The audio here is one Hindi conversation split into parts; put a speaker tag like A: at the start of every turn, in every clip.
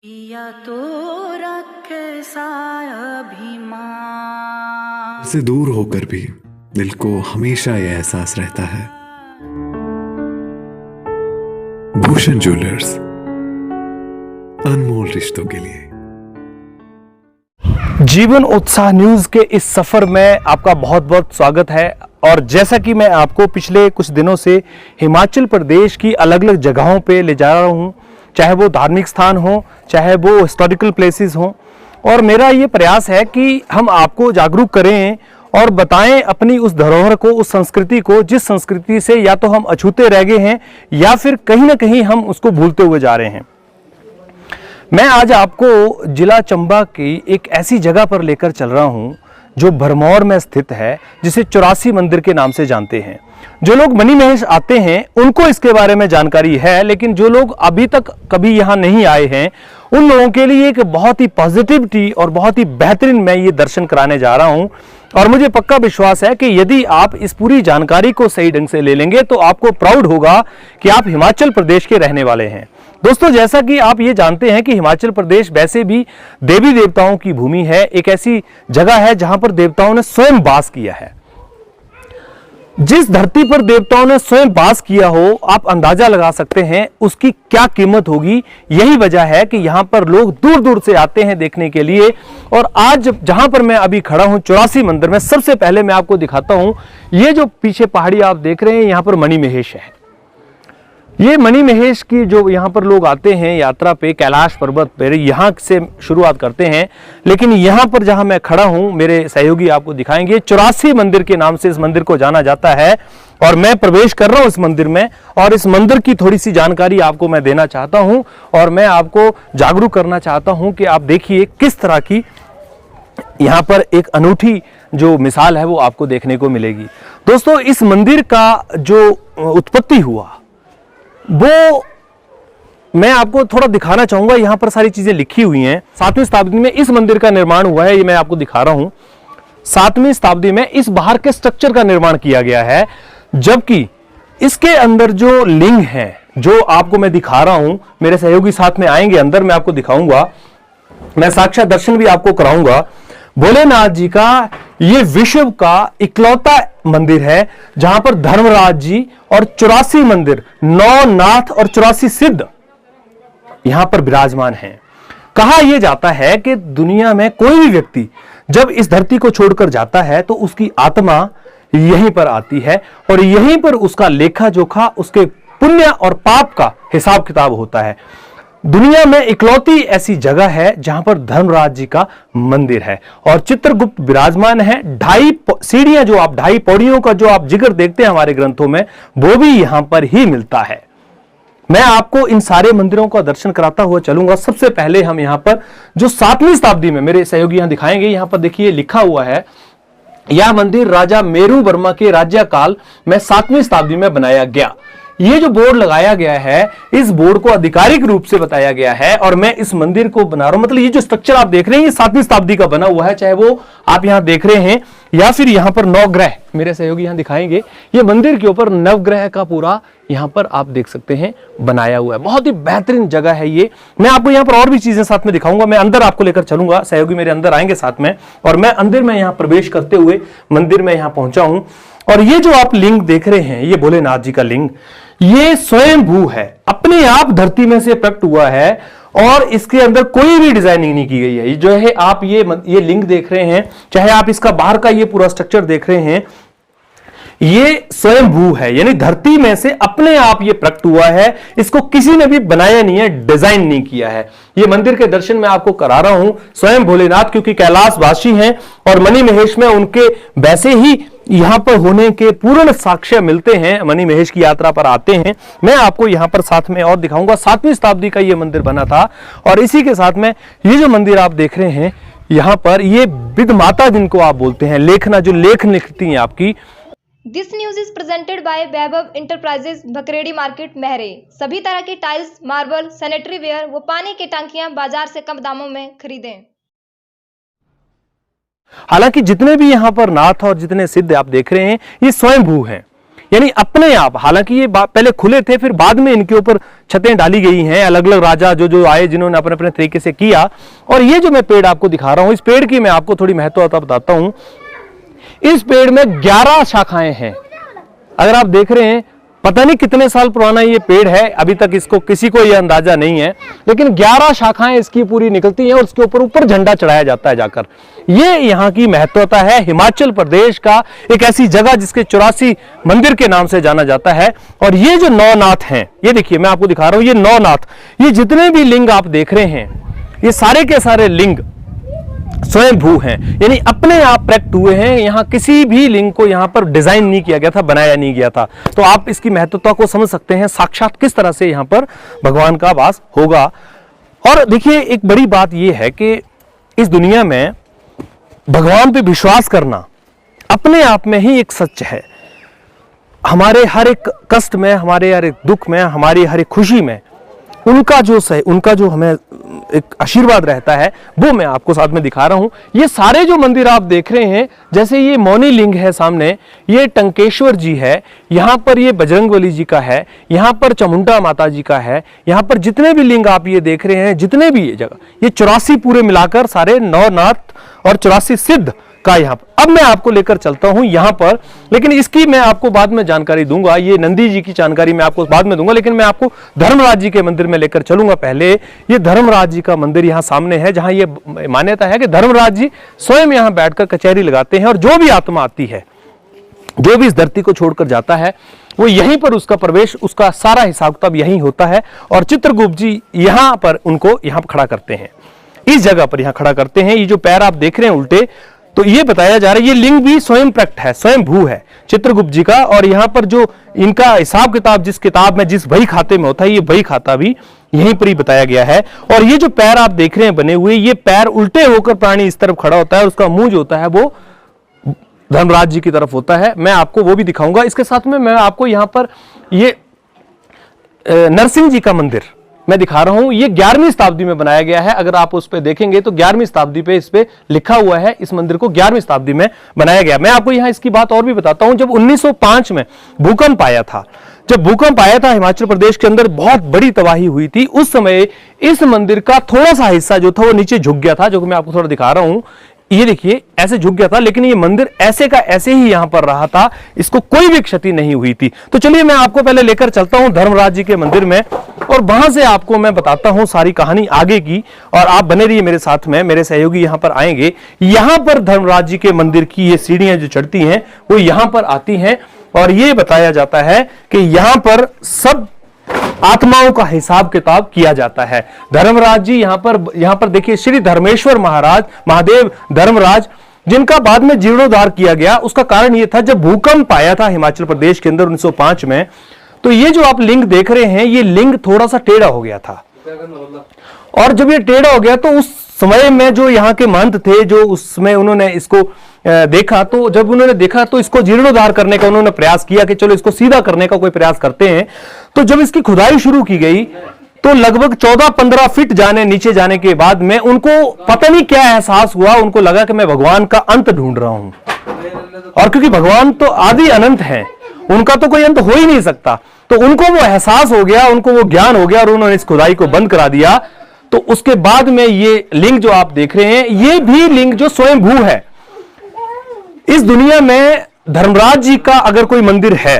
A: या तो रखे अभिमान
B: से दूर होकर भी दिल को हमेशा यह एहसास रहता है। भूषण ज्वेलर्स, अनमोल रिश्तों के लिए।
C: जीवन उत्साह न्यूज के इस सफर में आपका बहुत बहुत स्वागत है। और जैसा कि मैं आपको पिछले कुछ दिनों से हिमाचल प्रदेश की अलग अलग जगहों पे ले जा रहा हूं, चाहे वो धार्मिक स्थान हो, चाहे वो हिस्टोरिकल प्लेसेस हों, और मेरा ये प्रयास है कि हम आपको जागरूक करें और बताएं अपनी उस धरोहर को, उस संस्कृति को, जिस संस्कृति से या तो हम अछूते रह गए हैं या फिर कहीं ना कहीं हम उसको भूलते हुए जा रहे हैं। मैं आज आपको जिला चंबा की एक ऐसी जगह पर लेकर चल रहा हूं जो भरमौर में स्थित है, जिसे 84 मंदिर के नाम से जानते हैं। जो लोग मणिमहेश आते हैं उनको इसके बारे में जानकारी है, लेकिन जो लोग अभी तक कभी यहाँ नहीं आए हैं उन लोगों के लिए एक बहुत ही पॉजिटिविटी और बहुत ही बेहतरीन मैं ये दर्शन कराने जा रहा हूँ। और मुझे पक्का विश्वास है कि यदि आप इस पूरी जानकारी को सही ढंग से ले लेंगे तो आपको प्राउड होगा कि आप हिमाचल प्रदेश के रहने वाले हैं। दोस्तों, जैसा कि आप ये जानते हैं कि हिमाचल प्रदेश वैसे भी देवी देवताओं की भूमि है, एक ऐसी जगह है जहां पर देवताओं ने स्वयं वास किया है। जिस धरती पर देवताओं ने स्वयं वास किया हो, आप अंदाजा लगा सकते हैं उसकी क्या कीमत होगी। यही वजह है कि यहां पर लोग दूर दूर से आते हैं देखने के लिए। और आज जहां पर मैं अभी खड़ा हूं 84 मंदिर में, सबसे पहले मैं आपको दिखाता हूं, ये जो पीछे पहाड़ी आप देख रहे हैं यहां पर मणिमहेश है। ये मणिमहेश की जो यहाँ पर लोग आते हैं यात्रा पे, कैलाश पर्वत पर यहाँ से शुरुआत करते हैं। लेकिन यहाँ पर जहाँ मैं खड़ा हूँ, मेरे सहयोगी आपको दिखाएंगे, 84 मंदिर के नाम से इस मंदिर को जाना जाता है। और मैं प्रवेश कर रहा हूँ इस मंदिर में, और इस मंदिर की थोड़ी सी जानकारी आपको मैं देना चाहता हूँ और मैं आपको जागरूक करना चाहता हूँ कि आप देखिए किस तरह की यहाँ पर एक अनूठी जो मिसाल है वो आपको देखने को मिलेगी। दोस्तों, इस मंदिर का जो उत्पत्ति हुआ वो मैं आपको थोड़ा दिखाना चाहूंगा। यहां पर सारी चीजें लिखी हुई हैं। 7वीं शताब्दी में इस मंदिर का निर्माण हुआ है, ये मैं आपको दिखा रहा हूं। 7वीं शताब्दी में इस बाहर के स्ट्रक्चर का निर्माण किया गया है, जबकि इसके अंदर जो लिंग है जो आपको मैं दिखा रहा हूं, मेरे सहयोगी साथ में आएंगे अंदर, मैं आपको दिखाऊंगा, मैं साक्षात दर्शन भी आपको कराऊंगा। भोलेनाथ जी का ये विश्व का इकलौता मंदिर है जहां पर धर्मराज जी और 84 मंदिर, 9 नाथ और 84 सिद्ध यहां पर विराजमान हैं। कहा यह जाता है कि दुनिया में कोई भी व्यक्ति जब इस धरती को छोड़कर जाता है तो उसकी आत्मा यहीं पर आती है और यहीं पर उसका लेखा जोखा, उसके पुण्य और पाप का हिसाब किताब होता है। दुनिया में इकलौती ऐसी जगह है जहां पर धर्मराज जी का मंदिर है और चित्रगुप्त विराजमान है। 2.5 सीढ़ियां, जो आप 2.5 पौड़ियों का जो आप जिक्र देखते हैं हमारे ग्रंथों में, वो भी यहां पर ही मिलता है। मैं आपको इन सारे मंदिरों का दर्शन कराता हुआ चलूंगा। सबसे पहले हम यहां पर जो 7वीं शताब्दी में, मेरे सहयोगी यहां दिखाएंगे, यहां पर देखिए लिखा हुआ है, यह मंदिर राजा मेरू वर्मा के राज्यकाल में 7वीं शताब्दी में बनाया गया। ये जो बोर्ड लगाया गया है, इस बोर्ड को आधिकारिक रूप से बताया गया है और मैं इस मंदिर को बना रहा हूं। मतलब ये जो स्ट्रक्चर आप देख रहे हैं ये 7वीं शताब्दी का बना हुआ है, चाहे वो आप यहां देख रहे हैं या फिर यहां पर नवग्रह, मेरे सहयोगी यहां दिखाएंगे, ये मंदिर के ऊपर नवग्रह का पूरा यहां पर आप देख सकते हैं बनाया हुआ है। बहुत ही बेहतरीन जगह है ये। मैं आपको यहां पर और भी चीजें साथ में दिखाऊंगा। मैं अंदर आपको लेकर चलूंगा, सहयोगी मेरे अंदर आएंगे साथ में, और मैं अंदर में यहां प्रवेश करते हुए मंदिर में यहां पहुंचा हूं। और ये जो आप लिंग देख रहे हैं, ये भोलेनाथ जी का लिंग, ये स्वयंभू है, अपने आप धरती में से प्रकट हुआ है और इसके अंदर कोई भी डिजाइनिंग नहीं की गई है। ये जो है आप ये लिंग देख रहे हैं, चाहे आप इसका बाहर का ये पूरा स्ट्रक्चर देख रहे हैं, ये स्वयंभू है, यानी धरती में से अपने आप ये प्रकट हुआ है। इसको किसी ने भी बनाया नहीं है, डिजाइन नहीं किया है। ये मंदिर के दर्शन मैं आपको करा रहा हूं। स्वयं भोलेनाथ क्योंकि कैलाशवासी हैं और मणिमहेश में उनके वैसे ही यहां पर होने के पूर्ण साक्ष्य मिलते हैं, मणिमहेश की यात्रा पर आते हैं। मैं आपको यहां पर साथ में और दिखाऊंगा। 7वीं शताब्दी का ये मंदिर बना था और इसी के साथ में ये जो मंदिर आप देख रहे हैं यहां पर, ये विद माता जिनको आप बोलते हैं, लेखना, जो लेख लिखती हैं आपकी।
D: This news is presented by Vaibhav enterprises, Bhakredi market, Mahre. सभी तरह के टाइल्स, मार्बल, सैनिटरी वेयर व पानी की टंकियां बाजार से कम दामों में खरीदें।
C: हालांकि जितने भी यहां पर नाथ और जितने सिद्ध आप देख रहे हैं ये स्वयंभू हैं, यानी अपने आप, हालांकि ये पहले खुले थे, फिर बाद में इनके ऊपर छतें डाली गई हैं, अलग अलग राजा जो जो आए जिन्होंने अपने अपने तरीके से किया। और ये जो मैं पेड़ आपको दिखा रहा हूं, इस पेड़ की मैं आपको थोड़ी महत्वता बताता हूं। इस पेड़ में 11 शाखाएं हैं। अगर आप देख रहे हैं, पता नहीं कितने साल पुराना ये पेड़ है, अभी तक इसको किसी को यह अंदाजा नहीं है, लेकिन 11 शाखाएं इसकी पूरी निकलती हैं और उसके ऊपर ऊपर झंडा चढ़ाया जाता है जाकर। ये यहाँ की महत्वता है। हिमाचल प्रदेश का एक ऐसी जगह जिसके 84 मंदिर के नाम से जाना जाता है। और ये जो 9 नाथ हैं, ये देखिए मैं आपको दिखा रहा हूं, ये 9 नाथ, ये जितने भी लिंग आप देख रहे हैं, ये सारे के सारे लिंग स्वयं भू हैं, यानी अपने आप प्रकट हुए हैं। यहां किसी भी लिंग को यहां पर डिजाइन नहीं किया गया था, बनाया नहीं गया था। तो आप इसकी महत्वता को समझ सकते हैं साक्षात किस तरह से यहां पर भगवान का वास होगा। और देखिए एक बड़ी बात यह है कि इस दुनिया में भगवान पे विश्वास करना अपने आप में ही एक सच है। हमारे हर एक कष्ट में, हमारे हर एक दुख में, हमारी हर एक खुशी में उनका जो हमें एक आशीर्वाद रहता है, वो मैं आपको साथ में दिखा रहा हूं। ये सारे जो मंदिर आप देख रहे हैं, जैसे ये मौनी लिंग है सामने, ये टंकेश्वर जी है, यहां पर ये बजरंगबली जी का है, यहां पर चामुंडा माता जी का है, यहां पर जितने भी लिंग आप ये देख रहे हैं, जितने भी ये जगह, ये 84 पूरे मिलाकर सारे 9 नाथ और 84 सिद्ध का यहाँ पर। अब मैं आपको लेकर चलता हूं यहां पर, लेकिन इसकी मैं आपको बाद में जानकारी दूंगा। ये नंदी जी की जानकारी मैं आपको बाद में दूंगा, लेकिन मैं आपको धर्मराज जी के मंदिर में लेकर चलूंगा। पहले ये धर्मराज जी का मंदिर यहां सामने है, जहां ये मान्यता है कि धर्मराज जी स्वयं यहां बैठकर कचहरी लगाते हैं और जो भी आत्मा आती है, जो भी इस धरती को छोड़कर जाता है, वो यहीं पर उसका प्रवेश, उसका सारा हिसाब किताब यहीं होता है। और चित्रगुप्त जी यहां पर उनको यहां पर खड़ा करते हैं, इस जगह पर यहां खड़ा करते हैं। ये जो पैर आप देख रहे हैं उल्टे, तो ये बताया जा रहा है ये लिंग भी स्वयं प्रकट है, स्वयं भू है चित्रगुप्त जी का। और यहाँ पर जो इनका हिसाब किताब जिस किताब में, जिस बही खाते में होता है, ये बही खाता भी यहीं पर ही बताया गया है। और ये जो पैर आप देख रहे हैं बने हुए, ये पैर उल्टे होकर प्राणी इस तरफ खड़ा होता है, उसका मुंह जो होता है वो धर्मराज जी की तरफ होता है। मैं आपको वो भी दिखाऊंगा। इसके साथ में मैं आपको यहाँ पर ये नरसिंह जी का मंदिर मैं दिखा रहा हूं। ये 11वीं शताब्दी में बनाया गया है। अगर आप उस पे देखेंगे तो 11वीं शताब्दी पे इस पे लिखा हुआ है, इस मंदिर को 11वीं शताब्दी में बनाया गया। मैं आपको यहां इसकी बात और भी बताता हूं। जब 1905 में भूकंप आया था, जब भूकंप आया था हिमाचल प्रदेश के अंदर, बहुत बड़ी तबाही हुई थी। उस समय इस मंदिर का थोड़ा सा हिस्सा जो था वो नीचे झुक गया था, जो कि मैं आपको थोड़ा दिखा रहा हूं। ये देखिए ऐसे झुक गया था, लेकिन ये मंदिर ऐसे का ऐसे ही यहां पर रहा था, इसको कोई भी क्षति नहीं हुई थी। तो चलिए मैं आपको पहले लेकर चलता हूं धर्मराज जी के मंदिर में, और वहां से आपको मैं बताता हूं सारी कहानी आगे की। और आप बने रहिए मेरे साथ में, मेरे सहयोगी यहां पर आएंगे। यहां पर धर्मराज जी के मंदिर की ये सीढ़ियां जो चढ़ती हैं वो यहां पर आती हैं, और ये बताया जाता है कि यहां पर सब आत्माओं का हिसाब किताब किया जाता है। धर्मराज जी यहां पर देखिए, श्री धर्मेश्वर महाराज, महादेव धर्मराज, जिनका बाद में जीर्णोद्धार किया गया। उसका कारण यह था, जब भूकंप आया था हिमाचल प्रदेश के अंदर 1905 में, तो ये जो आप लिंग देख रहे हैं, ये लिंग थोड़ा सा टेढ़ा हो गया था। और जब ये टेढ़ा हो गया तो उस समय में जो यहाँ के महंत थे, जो उसमें उन्होंने इसको देखा, तो जब उन्होंने देखा तो इसको जीर्णोद्धार करने का उन्होंने प्रयास किया कि चलो इसको सीधा करने का कोई प्रयास करते हैं। तो जब इसकी खुदाई शुरू की गई तो लगभग 14-15 फीट नीचे जाने के बाद में उनको पता नहीं क्या एहसास हुआ। उनको लगा कि मैं भगवान का अंत ढूंढ रहा हूं, और क्योंकि भगवान तो आदि अनंत है, उनका तो कोई अंत हो ही नहीं सकता। तो उनको वो एहसास हो गया, उनको वो ज्ञान हो गया, और उन्होंने इस खुदाई को बंद करा दिया। तो उसके बाद में ये लिंग जो आप देख रहे हैं, ये भी लिंग जो स्वयं भू है। इस दुनिया में धर्मराज जी का अगर कोई मंदिर है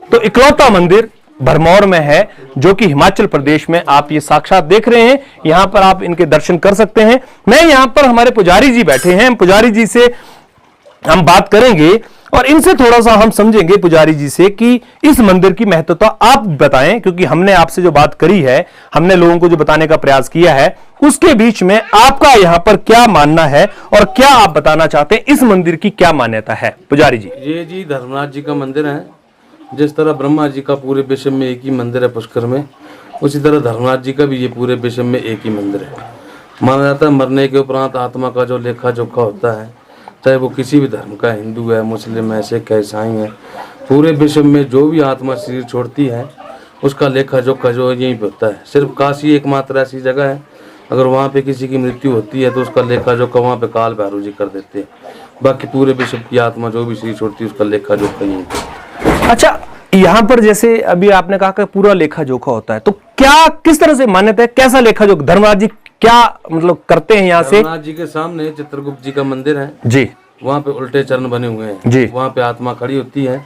C: तो इकलौता मंदिर भरमौर में है, जो कि हिमाचल प्रदेश में आप ये साक्षात देख रहे हैं। यहां पर आप इनके दर्शन कर सकते हैं। मैं यहां पर, हमारे पुजारी जी बैठे हैं, पुजारी जी से हम बात करेंगे और इनसे थोड़ा सा हम समझेंगे, पुजारी जी से, कि इस मंदिर की महत्वता आप बताएं। क्योंकि हमने आपसे जो बात करी है, हमने लोगों को जो बताने का प्रयास किया है, उसके बीच में आपका यहां पर क्या मानना है और क्या आप बताना चाहते हैं, इस मंदिर की क्या मान्यता है पुजारी जी?
E: ये जी धर्मराज जी का मंदिर है। जिस तरह ब्रह्मा जी का पूरे विश्व में एक ही मंदिर है पुष्कर में, उसी तरह धर्मराज जी का भी ये पूरे विश्व में एक ही मंदिर है। माना जाता है मरने के उपरांत आत्मा का जो लेखा जोखा होता है, चाहे वो किसी भी धर्म का, हिंदू है, मुस्लिम है, सिख है, ईसाई है, पूरे विश्व में जो भी आत्मा शरीर छोड़ती है उसका लेखा जोखा जो है यहीं पे होता है। सिर्फ काशी एकमात्र ऐसी जगह है, अगर वहाँ पे किसी की मृत्यु होती है तो उसका लेखा जोखा वहाँ पे काल भैरव जी कर देते हैं। बाकी पूरे विश्व की आत्मा जो भी शरीर छोड़ती है उसका लेखा जोखा यहीं पे।
C: अच्छा, यहाँ पर जैसे अभी आपने कहा कि पूरा लेखा जोखा होता है, तो क्या किस तरह से मान्यता है, कैसा लेखा जोखा धर्मराज जी क्या मतलब करते हैं यहाँ से?
E: धर्मराज जी के सामने चित्रगुप्त जी का मंदिर है
C: जी,
E: वहाँ पे उल्टे चरण बने हुए हैं
C: जी,
E: वहाँ पे आत्मा खड़ी होती है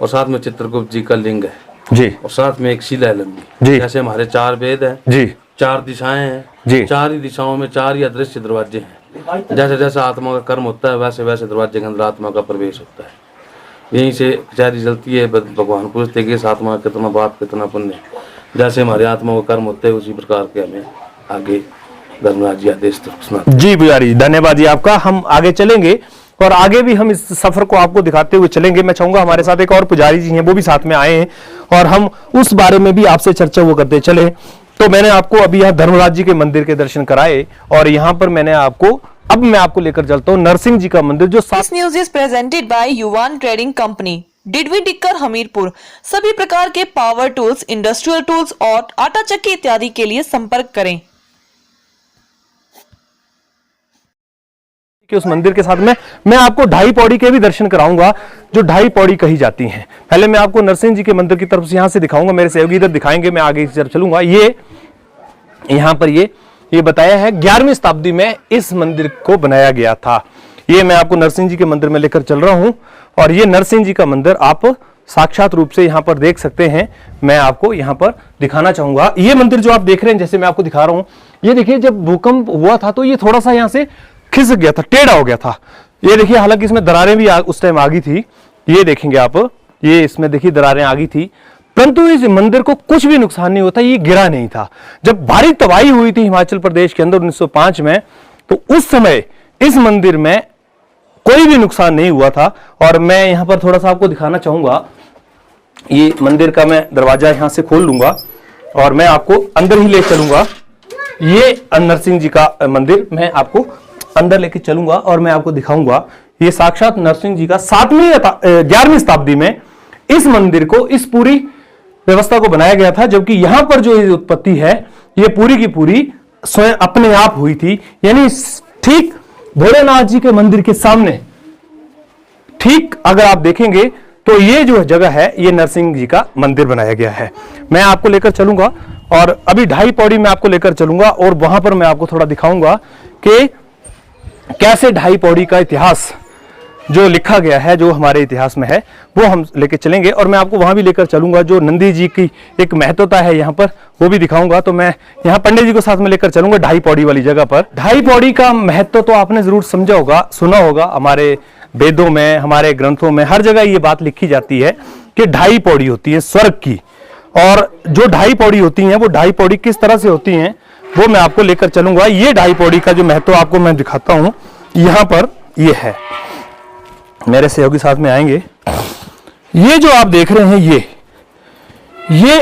E: और साथ में चित्रगुप्त जी का लिंग है
C: जी,
E: और साथ में एक शिला है लंबी।
C: जी,
E: जैसे हमारे 4 वेद हैं
C: जी,
E: 4 दिशाएं हैं
C: जी,
E: 4 ही दिशाओं में 4 ही अदृश्य दरवाजे हैं। जैसे जैसा आत्मा का कर्म होता है वैसे वैसे दरवाजे के अंदर आत्मा का प्रवेश होता है। यहीं से कचहरी चलती है, भगवान पूछते कि इस आत्मा का कितना पाप कितना पुण्य। जैसे हमारे आत्मा का कर्म होता है उसी प्रकार के हमें आगे धर्मराज जी आदेश सुनाते हैं।
C: जी पुजारी जी, धन्यवाद जी आपका। हम आगे चलेंगे और आगे भी हम इस सफर को आपको दिखाते हुए चलेंगे। मैं चाहूंगा हमारे साथ एक और पुजारी जी हैं, वो भी साथ में आए हैं और हम उस बारे में भी आपसे चर्चा वो करते चले। तो मैंने आपको अभी यहाँ धर्मराज जी के मंदिर के दर्शन कराए और यहाँ पर मैंने आपको अब मैं आपको लेकर चलता हूँ नरसिंह जी का मंदिर जो
F: This news is presented by युवान ट्रेडिंग कंपनी, डिडवी डिक्कर हमीरपुर। सभी प्रकार के पावर टूल्स, इंडस्ट्रियल टूल्स और आटा चक्की इत्यादि के लिए संपर्क करें।
C: कि उस मंदिर के साथ में मैं आपको 2.5 पौड़ी के भी दर्शन कराऊंगा जो 2.5 पौड़ी कही जाती हैं। पहले मैं आपको नरसिंह जी के मंदिर की तरफ से यहां से दिखाऊंगा, मेरे सहयोगी इधर दिखाएंगे, मैं आगे की तरफ चलूंगा। ये यहां पर ये बताया है 11वीं शताब्दी में इस मंदिर को बनाया गया था। ये मैं आपको नरसिंह जी के मंदिर में लेकर चल रहा हूं और ये नरसिंह जी का मंदिर आप साक्षात रूप से यहाँ पर देख सकते हैं। मैं आपको यहाँ पर दिखाना चाहूंगा ये मंदिर जो आप देख रहे हैं, जैसे मैं आपको दिखा रहा हूँ। ये देखिए जब भूकंप हुआ था तो ये थोड़ा सा यहाँ से खिसक गया था, टेढ़ा हो गया था। ये देखिए हालांकि इसमें दरारें भी उस टाइम आ गई थी, ये देखेंगे आप, ये इसमें देखिए दरारें आ गई थी, परंतु इस मंदिर को कुछ भी नुकसान नहीं होता, ये गिरा नहीं था। जब भारी तबाही हुई थी हिमाचल प्रदेश के अंदर 1905 में, तो उस समय इस मंदिर में कोई भी नुकसान नहीं हुआ था। और मैं यहाँ पर थोड़ा सा आपको दिखाना चाहूंगा, ये मंदिर का मैं दरवाजा यहाँ से खोल लूंगा और मैं आपको अंदर ही ले चलूंगा। ये नरसिंह जी का मंदिर मैं आपको अंदर लेके चलूंगा और मैं आपको दिखाऊंगा। ये साक्षात नरसिंह जी का 11वीं शताब्दी में इस मंदिर को, इस पूरी व्यवस्था को बनाया गया था, जबकि यहां पर जो ये उत्पत्ति है ये पूरी की पूरी स्वयं अपने आप हुई थी। यानी ठीक भोलेनाथ जी के मंदिर के सामने, ठीक अगर आप देखेंगे तो ये जो जगह है ये नरसिंह जी का मंदिर बनाया गया है। मैं आपको लेकर चलूंगा और अभी 2.5 पौड़ी में आपको लेकर चलूंगा और वहां पर मैं आपको थोड़ा दिखाऊंगा कि कैसे 2.5 पौड़ी का इतिहास जो लिखा गया है, जो हमारे इतिहास में है, वो हम लेके चलेंगे। और मैं आपको वहां भी लेकर चलूंगा जो नंदी जी की एक महत्वता है यहाँ पर, वो भी दिखाऊंगा। तो मैं यहाँ पंडित जी को साथ में लेकर चलूंगा 2.5 पौड़ी वाली जगह पर। 2.5 पौड़ी का महत्व तो आपने जरूर समझा होगा, सुना होगा, हमारे वेदों में, हमारे ग्रंथों में हर जगह ये बात लिखी जाती है कि 2.5 पौड़ी होती है स्वर्ग की। और जो 2.5 पौड़ी होती हैं वो 2.5 पौड़ी किस तरह से होती हैं वो मैं आपको लेकर चलूंगा। ये 2.5 पौड़ी का जो महत्व आपको मैं दिखाता हूं, यहां पर ये है, मेरे सहयोगी साथ में आएंगे। ये जो आप देख रहे हैं ये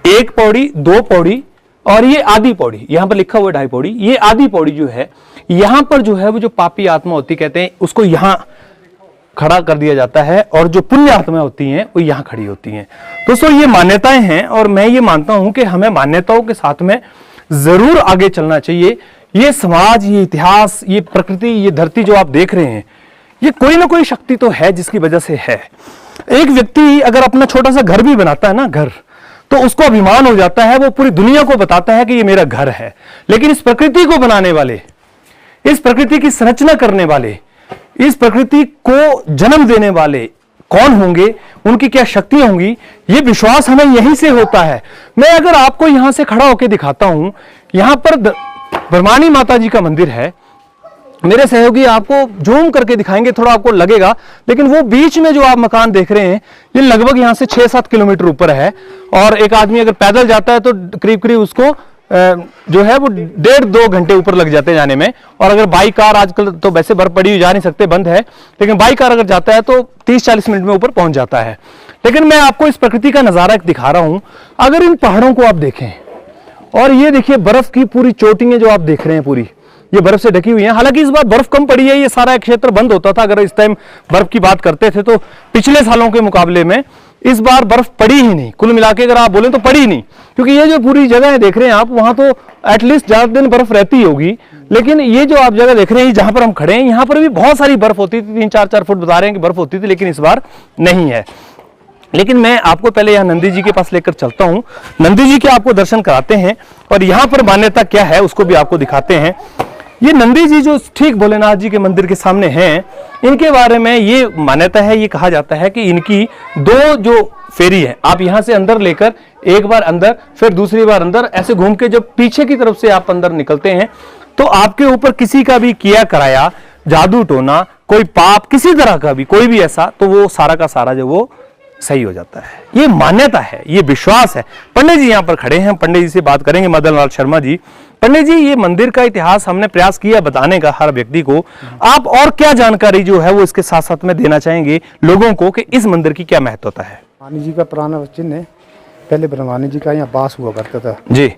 C: 1 पौड़ी, 2 पौड़ी और ये आधी पौड़ी, यहां पर लिखा हुआ है 2.5 पौड़ी। ये आधी पौड़ी जो है, यहां पर जो है वो जो पापी आत्मा होती कहते हैं उसको यहां खड़ा कर दिया जाता है और जो पुण्य आत्मा होती हैं वो यहां खड़ी होती हैं। दोस्तों ये मान्यताएं हैं और मैं ये मानता हूं कि हमें मान्यताओं के साथ में जरूर आगे चलना चाहिए। ये समाज, ये इतिहास, ये प्रकृति, ये धरती जो आप देख रहे हैं, ये कोई ना कोई शक्ति तो है जिसकी वजह से है। एक व्यक्ति अगर अपना छोटा सा घर भी बनाता है ना, घर, तो उसको अभिमान हो जाता है, वो पूरी दुनिया को बताता है कि ये मेरा घर है। लेकिन इस प्रकृति को बनाने वाले, इस प्रकृति की संरचना करने वाले, इस प्रकृति को जन्म देने वाले कौन होंगे, उनकी क्या शक्तियां होंगी, ये विश्वास हमें यहीं से होता है। मैं अगर आपको यहां से खड़ा होकर दिखाता हूं, यहां पर ब्रह्माणी माता जी का मंदिर है, मेरे सहयोगी आपको जूम करके दिखाएंगे, थोड़ा आपको लगेगा, लेकिन वो बीच में जो आप मकान देख रहे हैं ये लगभग यहां से 6-7 किलोमीटर ऊपर है। और एक आदमी अगर पैदल जाता है तो करीब करीब उसको जो है वो 1.5-2 घंटे ऊपर लग जाते हैं जाने में। और अगर बाई कार, आजकल तो वैसे बर्फ पड़ी हुई जा नहीं सकते, बंद है, लेकिन बाई कार अगर जाता है तो 30-40 मिनट में ऊपर पहुंच जाता है। लेकिन मैं आपको इस प्रकृति का नजारा दिखा रहा हूं। अगर इन पहाड़ों को आप देखें और ये देखिए बर्फ की पूरी चोटियां जो आप देख रहे हैं, पूरी ये बर्फ से ढकी हुई है। हालांकि इस बार बर्फ कम पड़ी है, ये सारा क्षेत्र बंद होता था अगर इस टाइम बर्फ की बात करते थे, तो पिछले सालों के मुकाबले में इस बार बर्फ पड़ी ही नहीं। कुल मिला के अगर आप बोले तो पड़ी नहीं, क्योंकि ये जो पूरी जगह देख रहे हैं आप, वहां तो एटलीस्ट ज्यादा दिन बर्फ रहती होगी। लेकिन ये जो आप जगह देख रहे हैं जहां पर हम खड़े हैं, यहाँ पर भी बहुत सारी बर्फ होती थी, 3-4 फुट बता रहे हैं कि बर्फ होती थी, लेकिन इस बार नहीं है। लेकिन मैं आपको पहले यहाँ नंदी जी के पास लेकर चलता हूँ, नंदी जी के आपको दर्शन कराते हैं और यहाँ पर मान्यता क्या है उसको भी आपको दिखाते हैं। ये नंदी जी जो ठीक भोलेनाथ जी के मंदिर के सामने हैं, इनके बारे में ये मान्यता है, ये कहा जाता है कि इनकी दो जो फेरी है, आप यहाँ से अंदर लेकर एक बार अंदर फिर दूसरी बार अंदर ऐसे घूम के जब पीछे की तरफ से आप अंदर निकलते हैं तो आपके ऊपर किसी का भी किया कराया जादू टोना, कोई पाप किसी तरह का भी कोई भी ऐसा, तो वो सारा का सारा जो वो सही हो जाता है। ये मान्यता है, ये विश्वास है। पंडित जी यहाँ पर खड़े हैं, पंडित जी से बात करेंगे, मदन लाल शर्मा जी। पंडित जी, ये मंदिर का इतिहास हमने प्रयास किया बताने का हर व्यक्ति को, आप और क्या जानकारी जो है वो इसके साथ साथ में देना चाहेंगे लोगों को कि इस मंदिर की क्या महत्वता है?
G: ब्रह्मानी जी का पुराना चिन्ह है, पहले ब्रह्मानी जी का यहाँ वास हुआ करता था
C: जी।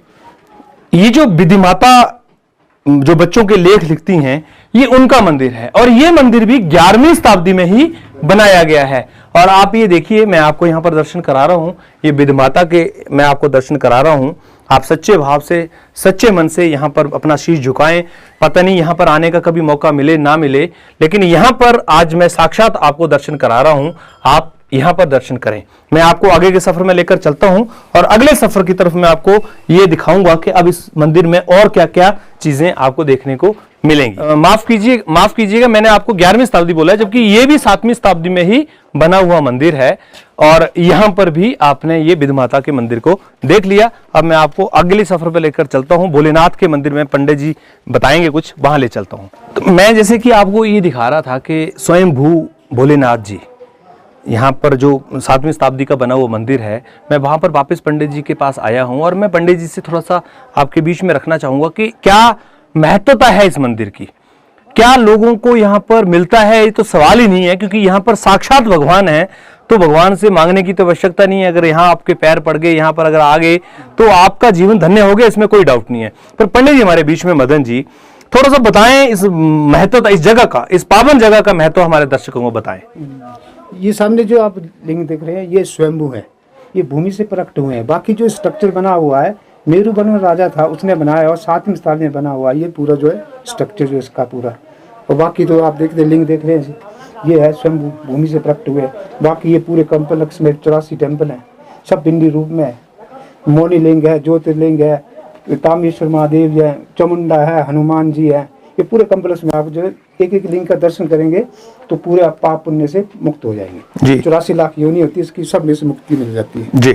C: ये जो विधि माता जो बच्चों के लेख लिखती हैं, ये उनका मंदिर है और ये मंदिर भी 11वीं शताब्दी में ही बनाया गया है। और आप ये देखिए, मैं आपको यहाँ पर दर्शन करा रहा हूँ, ये विधि माता के मैं आपको दर्शन करा रहा हूँ। आप सच्चे भाव से सच्चे मन से यहाँ पर अपना शीश झुकाएं। पता नहीं यहाँ पर आने का कभी मौका मिले ना मिले, लेकिन यहाँ पर आज मैं साक्षात आपको दर्शन करा रहा हूँ, आप यहाँ पर दर्शन करें। मैं आपको आगे के सफर में लेकर चलता हूँ और अगले सफर की तरफ मैं आपको ये दिखाऊंगा कि अब इस मंदिर में और क्या क्या चीजें आपको देखने को मिलेंगी। माफ कीजिएगा, मैंने आपको 11वीं शताब्दी बोला है, जबकि ये भी 7वीं शताब्दी में ही बना हुआ मंदिर है। और यहाँ पर भी आपने ये विधि माता के मंदिर को देख लिया। अब मैं आपको अगले सफर पर लेकर चलता हूँ, भोलेनाथ के मंदिर में पंडित जी बताएंगे कुछ, वहां ले चलता हूँ। तो मैं जैसे कि आपको ये दिखा रहा था कि स्वयं भू भोलेनाथ जी यहाँ पर जो 7वीं शताब्दी का बना हुआ मंदिर है, मैं वहां पर वापस पंडित जी के पास आया हूं और मैं पंडित जी से थोड़ा सा आपके बीच में रखना चाहूंगा कि क्या महत्वता है इस मंदिर की, क्या लोगों को यहाँ पर मिलता है। ये तो सवाल ही नहीं है, क्योंकि यहाँ पर साक्षात भगवान है, तो भगवान से मांगने की तो आवश्यकता नहीं है। अगर यहाँ आपके पैर पड़ गए, यहाँ पर अगर आ गए तो आपका जीवन धन्य हो गया, इसमें कोई डाउट नहीं है। पर पंडित जी हमारे बीच में, मदन जी, थोड़ा सा बताएं इस महत्वता, इस जगह का, इस पावन जगह का महत्व हमारे दर्शकों को बताएं।
G: ये सामने जो आप लिंग देख रहे हैं, ये स्वयंभू है, ये भूमि से प्रकट हुए हैं। बाकी जो स्ट्रक्चर बना हुआ है, मेरुबन राजा था उसने बनाया और 7वीं शताब्दी में बना हुआ ये पूरा जो है स्ट्रक्चर जो इसका पूरा। और बाकी तो आप देखते लिंग देख रहे हैं, ये है स्वयंभू भूमि से प्रकट हुए। बाकी ये पूरे कॉम्प्लेक्स में 84 टेम्पल हैं, सब पिंडी रूप में है। मौनी लिंग है, ज्योतिर्लिंग है, कामेश्वर महादेव है, चामुंडा है, हनुमान जी है। ये पूरे कॉम्प्लेक्स में आप जो एक एक लिंग का दर्शन करेंगे तो पूरे आप पाप पुण्य से मुक्त हो जाएंगे। 84 लाख योनि होती है, इसकी सब में से मुक्ति मिल जाती है
C: जी।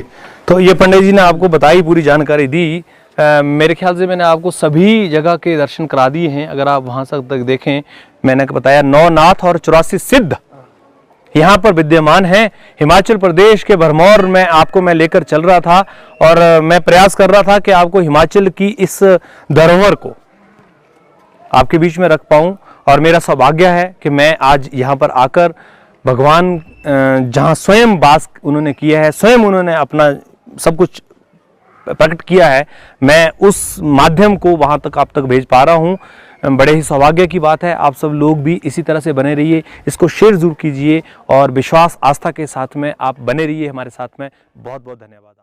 C: तो ये पंडित जी ने आपको बताई, पूरी जानकारी दी। मेरे ख्याल से मैंने आपको सभी जगह के दर्शन करा दिए हैं। अगर आप वहां तक देखें, मैंने बताया 9 नाथ और 84 सिद्ध यहाँ पर विद्यमान है। हिमाचल प्रदेश के भरमौर में आपको मैं लेकर चल रहा था और मैं प्रयास कर रहा था कि आपको हिमाचल की इस धरोहर को आपके बीच में रख पाऊं। और मेरा सौभाग्य है कि मैं आज यहाँ पर आकर भगवान जहाँ स्वयं वास उन्होंने किया है, स्वयं उन्होंने अपना सब कुछ प्रकट किया है, मैं उस माध्यम को वहाँ तक आप तक भेज पा रहा हूँ। बड़े ही सौभाग्य की बात है। आप सब लोग भी इसी तरह से बने रहिए, इसको शेयर जरूर कीजिए और विश्वास आस्था के साथ में आप बने रहिए हमारे साथ में। बहुत बहुत धन्यवाद।